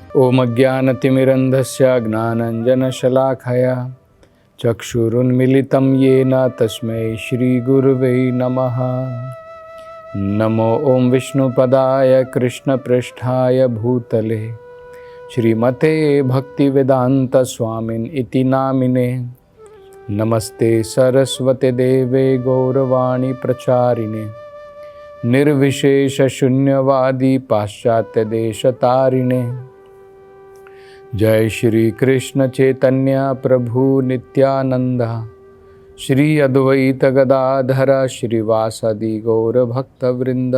ओम अज्ञानतिमिरन्धस्य ज्ञानाञ्जनशलाखया चक्षुरुन्मिलितं येन तस्मै श्रीगुरुवे नमः। नमो ओम विष्णुपदाय कृष्णपृष्ठाय भूतले श्रीमते भक्तिवेदांत स्वामिन इति नामिने। नमस्ते सरस्वते देवे गौरवाणी प्रचारिणे निर्विशेष शून्यवादी पाश्चात्य देशतारिणे। जय श्री कृष्ण चैतन्य प्रभु नित्यानंद श्री अद्वैत गदाधर श्रीवासादि गौर भक्तवृंद।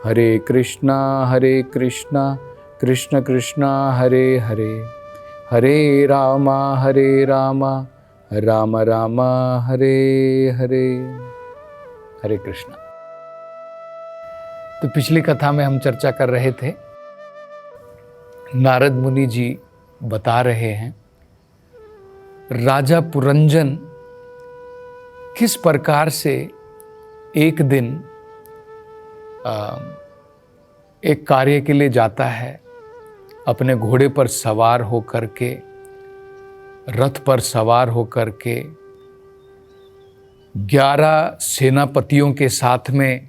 हरे कृष्णा कृष्ण कृष्णा हरे हरे, हरे राम राम राम हरे हरे। हरे कृष्णा। तो पिछली कथा में हम चर्चा कर रहे थे, नारद मुनि जी बता रहे हैं राजा पुरंजन किस प्रकार से एक दिन एक कार्य के लिए जाता है, अपने घोड़े पर सवार होकर के, रथ पर सवार होकर के 11 सेनापतियों के साथ में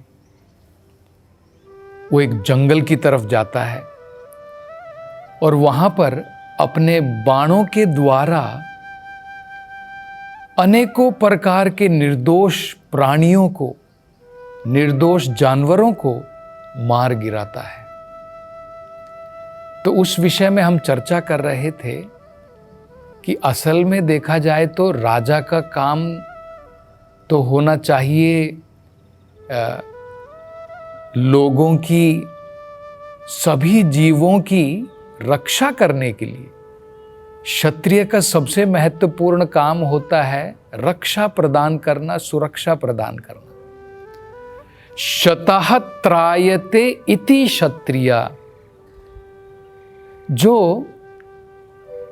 वो एक जंगल की तरफ जाता है और वहां पर अपने बाणों के द्वारा अनेकों प्रकार के निर्दोष प्राणियों को, निर्दोष जानवरों को मार गिराता है। तो उस विषय में हम चर्चा कर रहे थे कि असल में देखा जाए तो राजा का काम तो होना चाहिए लोगों की, सभी जीवों की रक्षा करने के लिए। क्षत्रिय का सबसे महत्वपूर्ण काम होता है रक्षा प्रदान करना, सुरक्षा प्रदान करना। शतः त्रायते इति क्षत्रिय, जो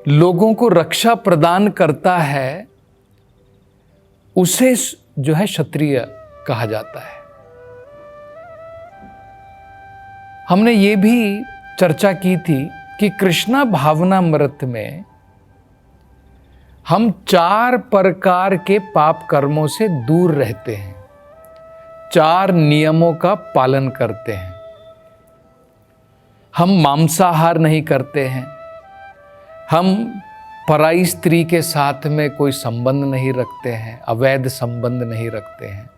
लोगों को रक्षा प्रदान करता है उसे जो है क्षत्रिय कहा जाता है। हमने ये भी चर्चा की थी कि कृष्णा भावनामृत में हम 4 प्रकार के पाप कर्मों से दूर रहते हैं, 4 नियमों का पालन करते हैं। हम मांसाहार नहीं करते हैं, हम पराई स्त्री के साथ में कोई संबंध नहीं रखते हैं, अवैध संबंध नहीं रखते हैं,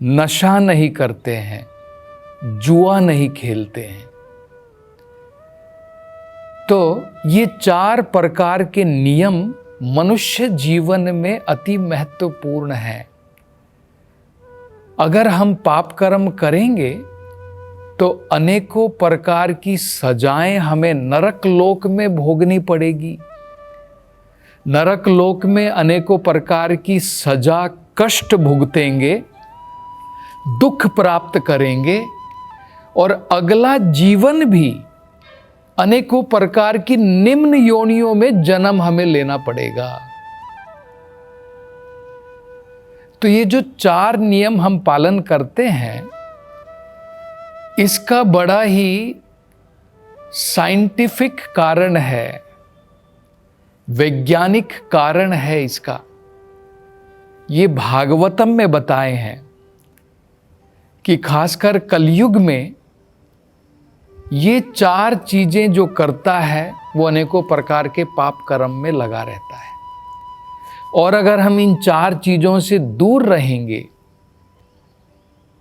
नशा नहीं करते हैं, जुआ नहीं खेलते हैं। तो ये 4 प्रकार के नियम मनुष्य जीवन में अति महत्वपूर्ण हैं। अगर हम पाप कर्म करेंगे तो अनेकों प्रकार की सजाएं हमें नरक लोक में भोगनी पड़ेगी। नरक लोक में अनेकों प्रकार की सजा, कष्ट भुगतेंगे, दुख प्राप्त करेंगे और अगला जीवन भी अनेकों प्रकार की निम्न योनियों में जन्म हमें लेना पड़ेगा। तो ये जो 4 नियम हम पालन करते हैं, इसका बड़ा ही साइंटिफिक कारण है, वैज्ञानिक कारण है इसका। ये भागवतम में बताए हैं कि खासकर कलयुग में ये 4 चीजें जो करता है वो अनेकों प्रकार के पाप कर्म में लगा रहता है। और अगर हम इन 4 चीजों से दूर रहेंगे,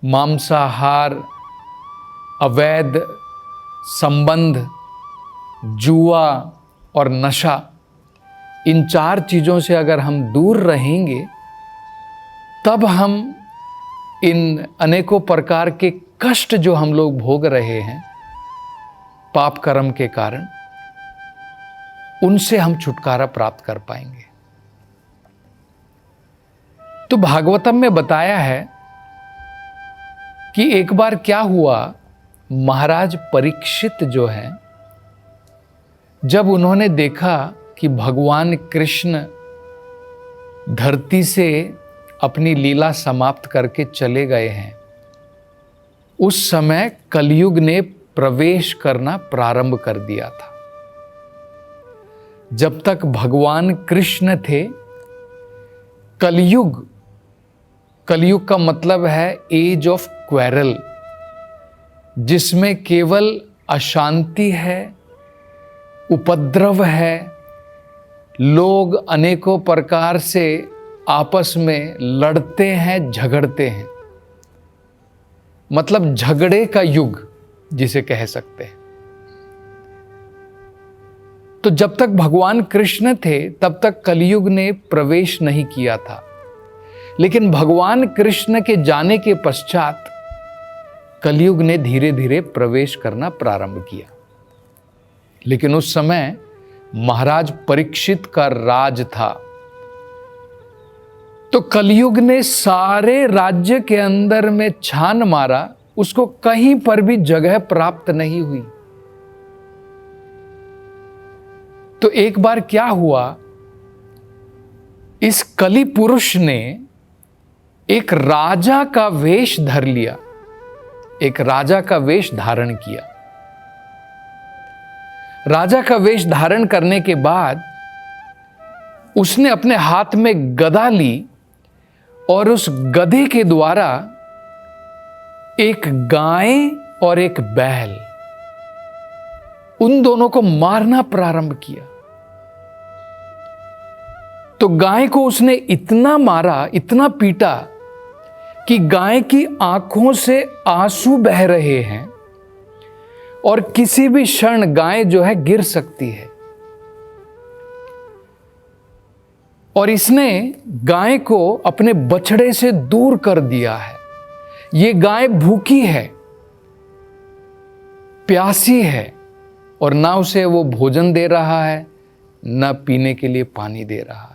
मांसाहार, अवैध संबंध, जुआ और नशा, इन 4 चीजों से अगर हम दूर रहेंगे, तब हम इन अनेकों प्रकार के कष्ट जो हम लोग भोग रहे हैं पाप कर्म के कारण, उनसे हम छुटकारा प्राप्त कर पाएंगे। तो भागवतम में बताया है कि एक बार क्या हुआ, महाराज परीक्षित जो हैं, जब उन्होंने देखा कि भगवान कृष्ण धरती से अपनी लीला समाप्त करके चले गए हैं, उस समय कलयुग ने प्रवेश करना प्रारंभ कर दिया था। जब तक भगवान कृष्ण थे, कलयुग का मतलब है एज ऑफ क्वेरल, जिसमें केवल अशांति है, उपद्रव है, लोग अनेकों प्रकार से आपस में लड़ते हैं, झगड़ते हैं। मतलब झगड़े का युग जिसे कह सकते हैं। तो जब तक भगवान कृष्ण थे तब तक कलयुग ने प्रवेश नहीं किया था, लेकिन भगवान कृष्ण के जाने के पश्चात कलयुग ने धीरे धीरे प्रवेश करना प्रारंभ किया। लेकिन उस समय महाराज परीक्षित का राज था। तो कलयुग ने सारे राज्य के अंदर में छान मारा, उसको कहीं पर भी जगह प्राप्त नहीं हुई। तो एक बार क्या हुआ, इस कलि पुरुष ने एक राजा का वेश धर लिया, एक राजा का वेश धारण किया। राजा का वेश धारण करने के बाद उसने अपने हाथ में गदा ली और उस गधे के द्वारा एक गाय और एक बैल, उन दोनों को मारना प्रारंभ किया। तो गाय को उसने इतना मारा, इतना पीटा कि गाय की आंखों से आंसू बह रहे हैं और किसी भी क्षण गाय जो है गिर सकती है। और इसने गाय को अपने बछड़े से दूर कर दिया है। ये गाय भूखी है, प्यासी है, और ना उसे वो भोजन दे रहा है, ना पीने के लिए पानी दे रहा है।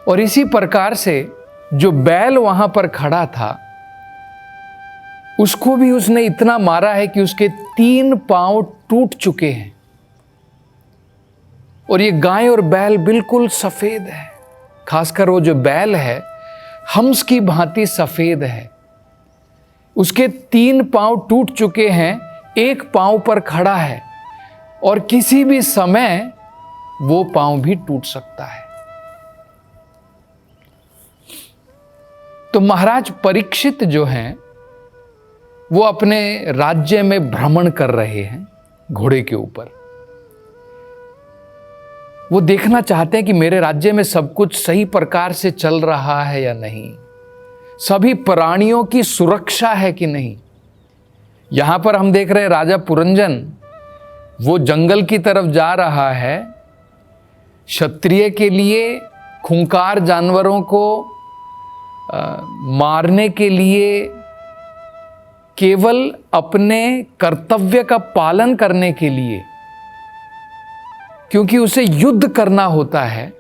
और इसी प्रकार से जो बैल वहां पर खड़ा था, उसको भी उसने इतना मारा है कि उसके 3 पांव टूट चुके हैं। और ये गाय और बैल बिल्कुल सफेद है, खासकर वो जो बैल है हंस की भांति सफेद है। उसके 3 पांव टूट चुके हैं, 1 पांव पर खड़ा है और किसी भी समय वो पांव भी टूट सकता है। तो महाराज परीक्षित जो हैं वो अपने राज्य में भ्रमण कर रहे हैं घोड़े के ऊपर। वो देखना चाहते हैं कि मेरे राज्य में सब कुछ सही प्रकार से चल रहा है या नहीं, सभी प्राणियों की सुरक्षा है कि नहीं। यहां पर हम देख रहे हैं राजा पुरंजन, वो जंगल की तरफ जा रहा है, क्षत्रिय के लिए खूंखार जानवरों को मारने के लिए, केवल अपने कर्तव्य का पालन करने के लिए, क्योंकि उसे युद्ध करना होता है,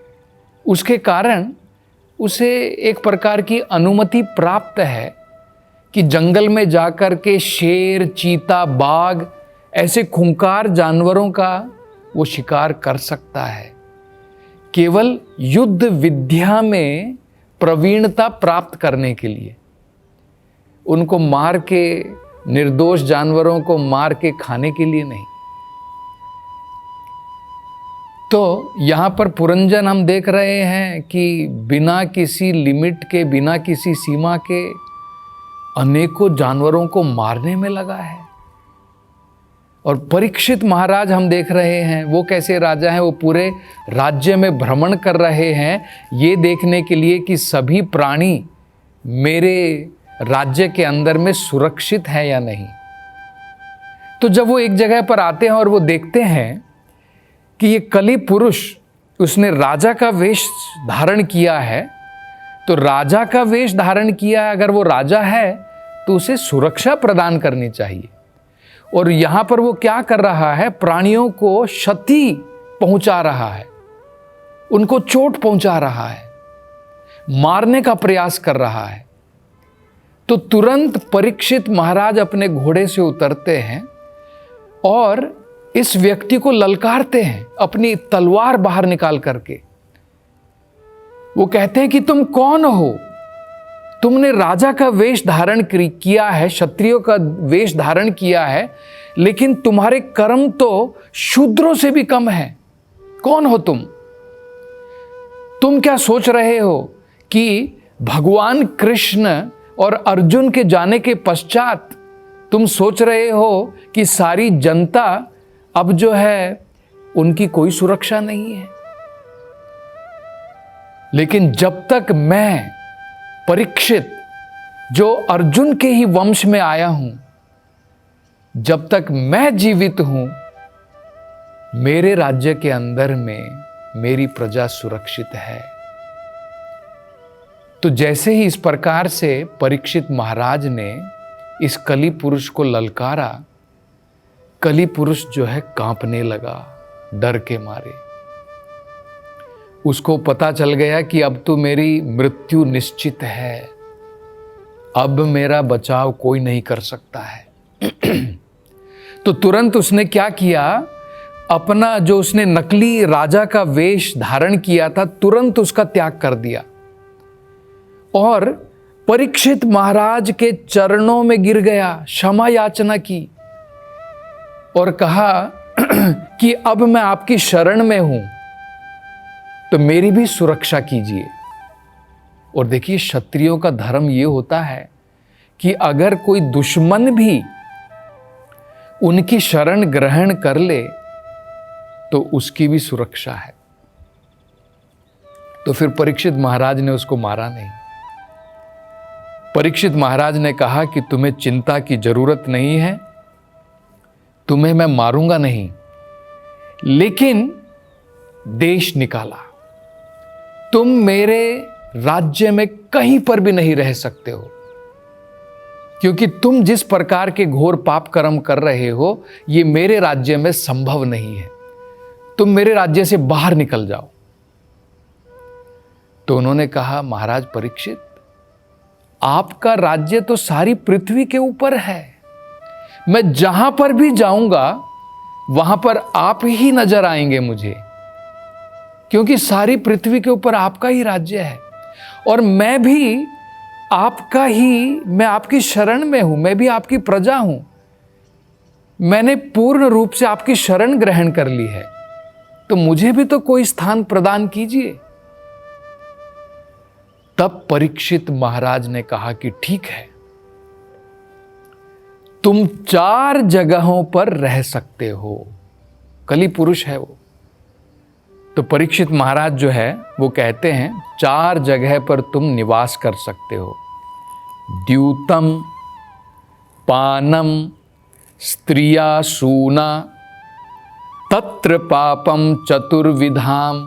उसके कारण उसे एक प्रकार की अनुमति प्राप्त है कि जंगल में जाकर के शेर, चीता, बाघ ऐसे खूंखार जानवरों का वो शिकार कर सकता है। केवल युद्ध विद्या में प्रवीणता प्राप्त करने के लिए, उनको मार के, निर्दोष जानवरों को मार के खाने के लिए नहीं। तो यहां पर पुरंजन हम देख रहे हैं कि बिना किसी लिमिट के, बिना किसी सीमा के अनेकों जानवरों को मारने में लगा है। और परीक्षित महाराज हम देख रहे हैं वो कैसे राजा हैं, वो पूरे राज्य में भ्रमण कर रहे हैं ये देखने के लिए कि सभी प्राणी मेरे राज्य के अंदर में सुरक्षित है या नहीं। तो जब वो एक जगह पर आते हैं और वो देखते हैं कि ये कलि पुरुष, उसने राजा का वेश धारण किया है, तो राजा का वेश धारण किया है, अगर वो राजा है तो उसे सुरक्षा प्रदान करनी चाहिए। और यहां पर वो क्या कर रहा है, प्राणियों को क्षति पहुंचा रहा है, उनको चोट पहुंचा रहा है, मारने का प्रयास कर रहा है। तो तुरंत परीक्षित महाराज अपने घोड़े से उतरते हैं और इस व्यक्ति को ललकारते हैं अपनी तलवार बाहर निकाल करके। वो कहते हैं कि तुम कौन हो, तुमने राजा का वेश धारण किया है, क्षत्रियों का वेश धारण किया है, लेकिन तुम्हारे कर्म तो शूद्रों से भी कम है, कौन हो तुम? तुम क्या सोच रहे हो कि भगवान कृष्ण और अर्जुन के जाने के पश्चात तुम सोच रहे हो कि सारी जनता अब जो है उनकी कोई सुरक्षा नहीं है? लेकिन जब तक मैं परीक्षित, जो अर्जुन के ही वंश में आया हूं, जब तक मैं जीवित हूं, मेरे राज्य के अंदर में मेरी प्रजा सुरक्षित है। तो जैसे ही इस प्रकार से परीक्षित महाराज ने इस कली पुरुष को ललकारा, कली पुरुष जो है कांपने लगा डर के मारे। उसको पता चल गया कि अब तो मेरी मृत्यु निश्चित है, अब मेरा बचाव कोई नहीं कर सकता है। तो तुरंत उसने क्या किया, अपना जो उसने नकली राजा का वेश धारण किया था, तुरंत उसका त्याग कर दिया और परीक्षित महाराज के चरणों में गिर गया, क्षमा याचना की और कहा कि अब मैं आपकी शरण में हूं, तो मेरी भी सुरक्षा कीजिए। और देखिए, क्षत्रियों का धर्म यह होता है कि अगर कोई दुश्मन भी उनकी शरण ग्रहण कर ले तो उसकी भी सुरक्षा है। तो फिर परीक्षित महाराज ने उसको मारा नहीं। परीक्षित महाराज ने कहा कि तुम्हें चिंता की जरूरत नहीं है, तुम्हें मैं मारूंगा नहीं, लेकिन देश निकाला। तुम मेरे राज्य में कहीं पर भी नहीं रह सकते हो, क्योंकि तुम जिस प्रकार के घोर पाप कर्म कर रहे हो, ये मेरे राज्य में संभव नहीं है। तुम मेरे राज्य से बाहर निकल जाओ। तो उन्होंने कहा, महाराज परीक्षित, आपका राज्य तो सारी पृथ्वी के ऊपर है, मैं जहां पर भी जाऊंगा वहां पर आप ही नजर आएंगे मुझे, क्योंकि सारी पृथ्वी के ऊपर आपका ही राज्य है और मैं भी आपका ही, मैं आपकी शरण में हूं, मैं भी आपकी प्रजा हूं, मैंने पूर्ण रूप से आपकी शरण ग्रहण कर ली है, तो मुझे भी तो कोई स्थान प्रदान कीजिए। तब परीक्षित महाराज ने कहा कि ठीक है, तुम 4 जगहों पर रह सकते हो। कली पुरुष है वो। तो परीक्षित महाराज जो है वो कहते हैं 4 जगह पर तुम निवास कर सकते हो। द्यूतम, पानम, स्त्रिया सूना, तत्र पापम चतुर्विधाम।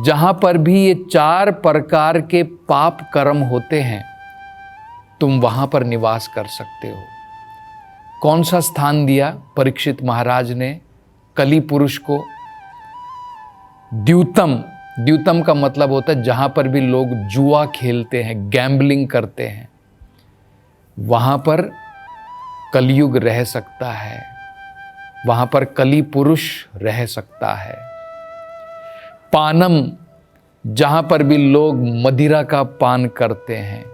जहां पर भी ये 4 प्रकार के पाप कर्म होते हैं, तुम वहां पर निवास कर सकते हो। कौन सा स्थान दिया परीक्षित महाराज ने कली पुरुष को? द्यूतम। द्यूतम का मतलब होता है जहां पर भी लोग जुआ खेलते हैं, गैम्बलिंग करते हैं, वहां पर कलयुग रह सकता है, वहां पर कली पुरुष रह सकता है। पानम, जहां पर भी लोग मदिरा का पान करते हैं,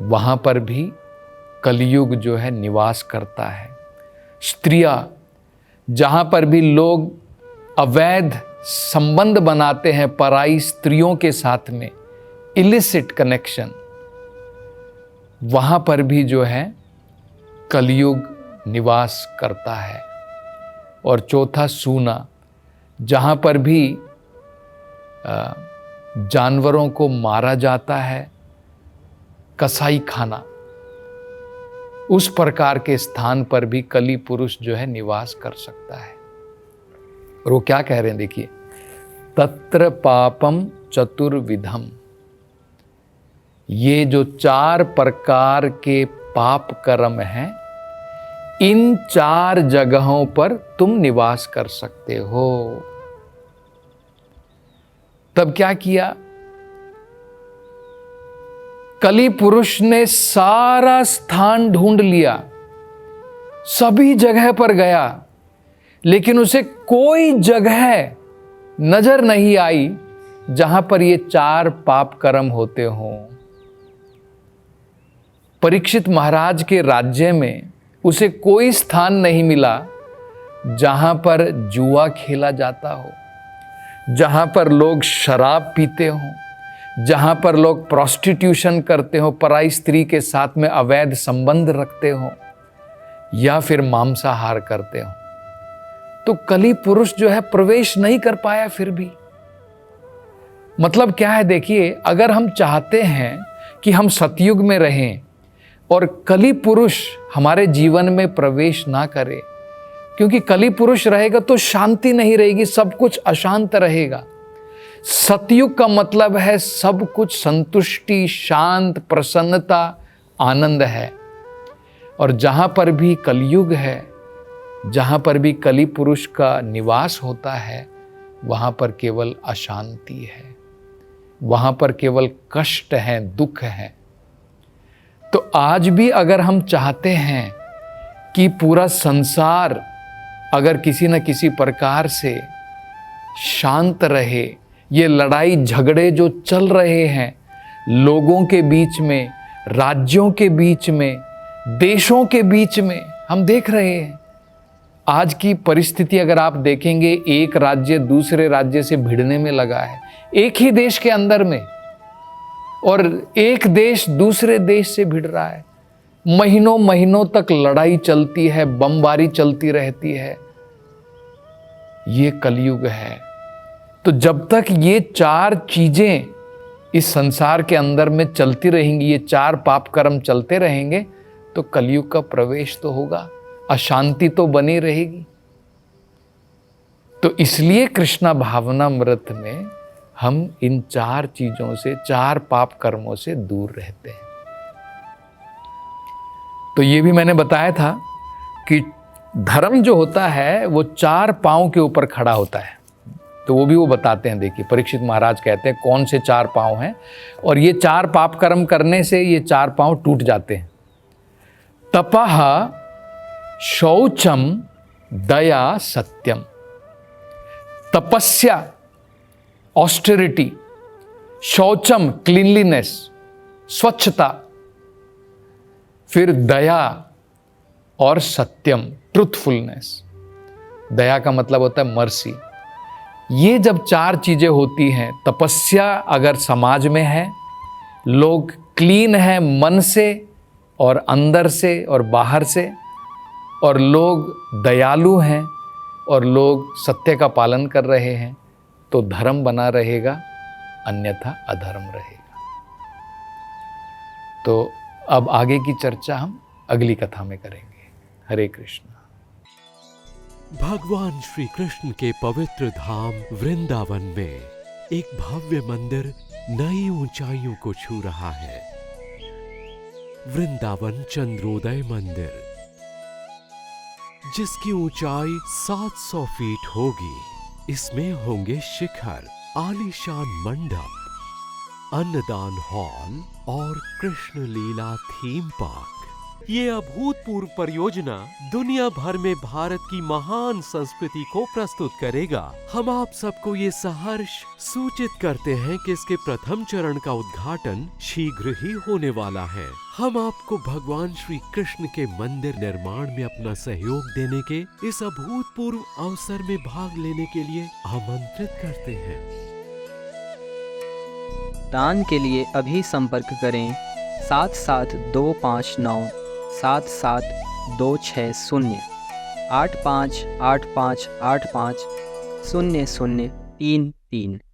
वहां पर भी कलयुग जो है निवास करता है। स्त्रिया, जहां पर भी लोग अवैध संबंध बनाते हैं पराई स्त्रियों के साथ में, इलिसिट कनेक्शन, वहां पर भी जो है कलयुग निवास करता है। और चौथा सूना, जहां पर भी जानवरों को मारा जाता है, कसाई खाना, उस प्रकार के स्थान पर भी कली पुरुष जो है निवास कर सकता है। और वो क्या कह रहे हैं, देखिए, तत्र पापम चतुर्विधम। ये जो 4 प्रकार के पाप कर्म हैं, इन 4 जगहों पर तुम निवास कर सकते हो। तब क्या किया? कली पुरुष ने सारा स्थान ढूंढ लिया, सभी जगह पर गया, लेकिन उसे कोई जगह नजर नहीं आई जहां पर ये 4 पाप कर्म होते हों। परीक्षित महाराज के राज्य में उसे कोई स्थान नहीं मिला जहां पर जुआ खेला जाता हो, जहां पर लोग शराब पीते हों, जहां पर लोग प्रोस्टिट्यूशन करते हो, पराई स्त्री के साथ में अवैध संबंध रखते हो या फिर मांसाहार करते हो, तो कली पुरुष जो है प्रवेश नहीं कर पाया। फिर भी मतलब क्या है, देखिए, अगर हम चाहते हैं कि हम सतयुग में रहें और कली पुरुष हमारे जीवन में प्रवेश ना करे, क्योंकि कली पुरुष रहेगा तो शांति नहीं रहेगी, सब कुछ अशांत रहेगा। सतयुग का मतलब है सब कुछ संतुष्टि, शांत, प्रसन्नता, आनंद है। और जहां पर भी कलयुग है, जहां पर भी कली पुरुष का निवास होता है, वहां पर केवल अशांति है, वहां पर केवल कष्ट है, दुख है। तो आज भी अगर हम चाहते हैं कि पूरा संसार अगर किसी न किसी प्रकार से शांत रहे, ये लड़ाई झगड़े जो चल रहे हैं लोगों के बीच में, राज्यों के बीच में, देशों के बीच में, हम देख रहे हैं आज की परिस्थिति। अगर आप देखेंगे, एक राज्य दूसरे राज्य से भिड़ने में लगा है, एक ही देश के अंदर में, और एक देश दूसरे देश से भिड़ रहा है। महीनों महीनों तक लड़ाई चलती है, बमबारी चलती रहती है। ये कलयुग है। तो जब तक ये चार चीजें इस संसार के अंदर में चलती रहेंगी, ये चार पाप कर्म चलते रहेंगे, तो कलयुग का प्रवेश तो होगा, अशांति तो बनी रहेगी। तो इसलिए कृष्णा भावनामृत में हम इन चार चीजों से, चार पाप कर्मों से दूर रहते हैं। तो ये भी मैंने बताया था कि धर्म जो होता है वो चार पांव के ऊपर खड़ा होता है। तो वो भी वो बताते हैं। देखिए, परीक्षित महाराज कहते हैं कौन से चार पांव हैं, और ये चार पाप कर्म करने से ये चार पांव टूट जाते हैं। तपः, शौचम, दया, सत्यम। तपस्या, ऑस्टेरिटी, शौचम, क्लीनलीनेस, स्वच्छता, फिर दया और सत्यम, ट्रुथफुलनेस। दया का मतलब होता है मर्सी। ये जब चार चीजें होती हैं, तपस्या अगर समाज में है, लोग क्लीन है मन से और अंदर से और बाहर से, और लोग दयालु हैं और लोग सत्य का पालन कर रहे हैं, तो धर्म बना रहेगा, अन्यथा अधर्म रहेगा। तो अब आगे की चर्चा हम अगली कथा में करेंगे। हरे कृष्ण। भगवान श्री कृष्ण के पवित्र धाम वृंदावन में एक भव्य मंदिर नई ऊंचाइयों को छू रहा है। वृंदावन चंद्रोदय मंदिर, जिसकी ऊंचाई 700 फीट होगी। इसमें होंगे शिखर, आलीशान मंडप, अन्नदान हॉल और कृष्ण लीला थीम पार्क। ये अभूतपूर्व परियोजना दुनिया भर में भारत की महान संस्कृति को प्रस्तुत करेगा। हम आप सबको ये सहर्ष सूचित करते हैं कि इसके प्रथम चरण का उद्घाटन शीघ्र ही होने वाला है। हम आपको भगवान श्री कृष्ण के मंदिर निर्माण में अपना सहयोग देने के इस अभूतपूर्व अवसर में भाग लेने के लिए आमंत्रित करते हैं। दान के लिए अभी संपर्क करें 7725977260 8585850033।